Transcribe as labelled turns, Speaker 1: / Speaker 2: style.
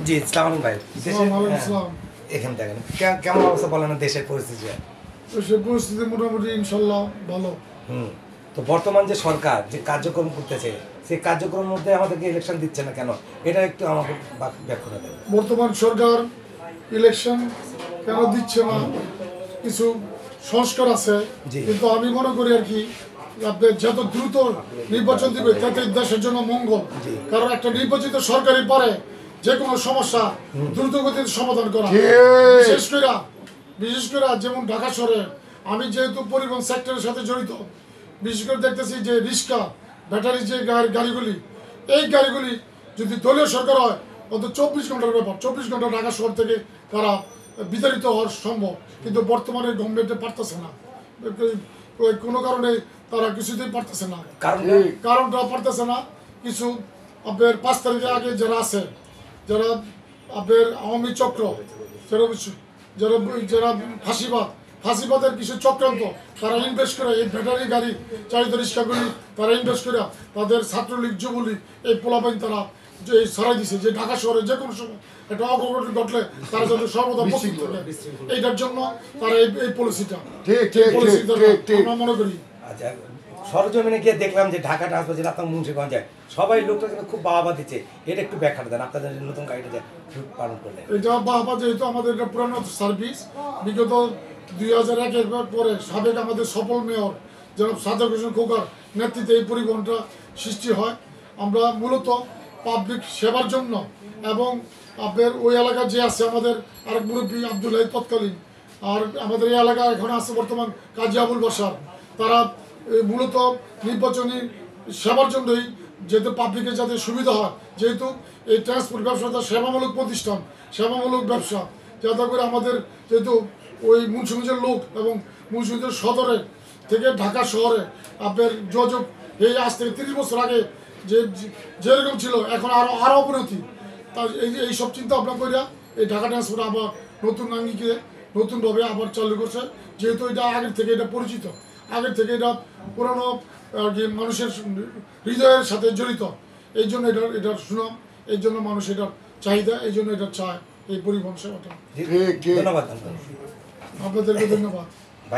Speaker 1: জি সালাম ভাই এখানে দেখেন কেমন অবস্থা বলেন দেশের পরিস্থিতি?
Speaker 2: দেশের পরিস্থিতি মোটামুটি ইনশাল্লাহ ভালো।
Speaker 1: তো বর্তমান যে সরকার যে কার্যক্রম করতেছে সেই কার্যক্রমের মধ্যে আমাদেরকে ইলেকশন দিচ্ছে না কেন, এটা একটু আমাকে ব্যাখ্যা করে দেন।
Speaker 2: বর্তমান সরকার ইলেকশন কেন দিচ্ছে না, কিছু সংস্কার আছে, কিন্তু আমি মনে করি আর কি যত দ্রুত নির্বাচন দিবে তত দেশের জন্য মঙ্গল। কারণ একটা নির্বাচিত সরকারই পারে যে কোনো সমস্যা দ্রুত গতিতে সমাধান করা। বিশেষ করে যেমন ঢাকা শহরে আমি যেহেতু পরিবহন সেক্টরের সাথে জড়িত, বিশেষ করে দেখতেছি যে রিক্সা ব্যাটারি যে গাড়িগুলি, এই গাড়িগুলি যদি দলীয় সরকার হয় অন্তত 24 ঘন্টার ব্যাপার, 24 ঘন্টা ঢাকা শহর থেকে তারা বিতাড়িত হওয়ার সম্ভব। কিন্তু বর্তমানে গভর্নমেন্টে পারতেছে না, কোনো কারণে তারা কিছুতেই পারতেছে না। কারণটা পারতেছে না, কিছু আপনার 5 তারিখের আগে যারা আছে, যারা আপনার আওয়ামী চক্র, যারা ফাঁসিবাদের কিছু চক্রান্ত, তারা ইনভেস্ট করে এই ব্যাটারি গাড়ি চালিত রিক্সাগুলি তারা ইনভেস্ট করে তাদের ছাত্রলীগ যুবলীগ এই পোলাপাইন তারা ছড়াই দিছে যে ঢাকা শহরে যে কোনো সময় একটা অঘটন ঘটলে তারা যাতে সর্বদা প্রস্তুত থাকে, এইটার জন্য তারা এই পলিসিটা আমরা মনে করি।
Speaker 1: আচ্ছা, সরজমিনে গিয়ে দেখলাম যে ঢাকা ট্রান্সপোর্ট জেলা আপনার মুন্সিগঞ্জে সবাই লোকটা খুব বাহবা দিচ্ছে, এটা একটু ব্যাখ্যা দেন আপনাদের নতুন গাড়িটা পালন করলে।
Speaker 2: এটা বাহবা যেহেতু আমাদের এটা পুরানো সার্ভিস, বিগত 2001-এর পরে সাবেক আমাদের সফল মেয়র জনাব সাজ্জাদ হোসেন খোকার নেতৃত্বে এই পরিবহনটা সৃষ্টি হয়। আমরা মূলত পাবলিক সেবার জন্য এবং আপনার ওই এলাকার যে আছে আমাদের আরেক মুরব্বী আব্দুল্লাহ তৎকালীন, আর আমাদের এই এলাকা এখন আছে বর্তমান কাজী আবুল বাসার, তারা মূলত নির্বাচনী সেবার জন্যই, যেহেতু পাবলিকের যাতে সুবিধা হয়, যেহেতু এই ট্রান্সপোর্ট ব্যবসাটা সেবামূলক প্রতিষ্ঠান, সেবামূলক ব্যবসা, যাতে করে আমাদের যেহেতু ওই মুন্সিগঞ্জের লোক এবং মুন্সিগঞ্জের সদরে থেকে ঢাকা শহরে আপনার যোগাযোগ এই আজ থেকে 30 বছর আগে যেরকম ছিল এখন আরও অবনতি, তার এইসব চিন্তা ভাবনা করিয়া এই ঢাকা ট্রান্সপোর্ট আবার নতুন আঙ্গিকে নতুনভাবে আবার চালু করছে। যেহেতু এটা আগের থেকে এটা পরিচিত, আগের থেকে এটা পুরানো মানুষের হৃদয়ের সাথে জড়িত, এই জন্য এটার সুনাম, এই জন্য মানুষ এটার চাহিদা, এই জন্য এটা চায় এই পরিবহন সেবাটা।
Speaker 1: ধন্যবাদ
Speaker 2: আপনাদেরকে ধন্যবাদ।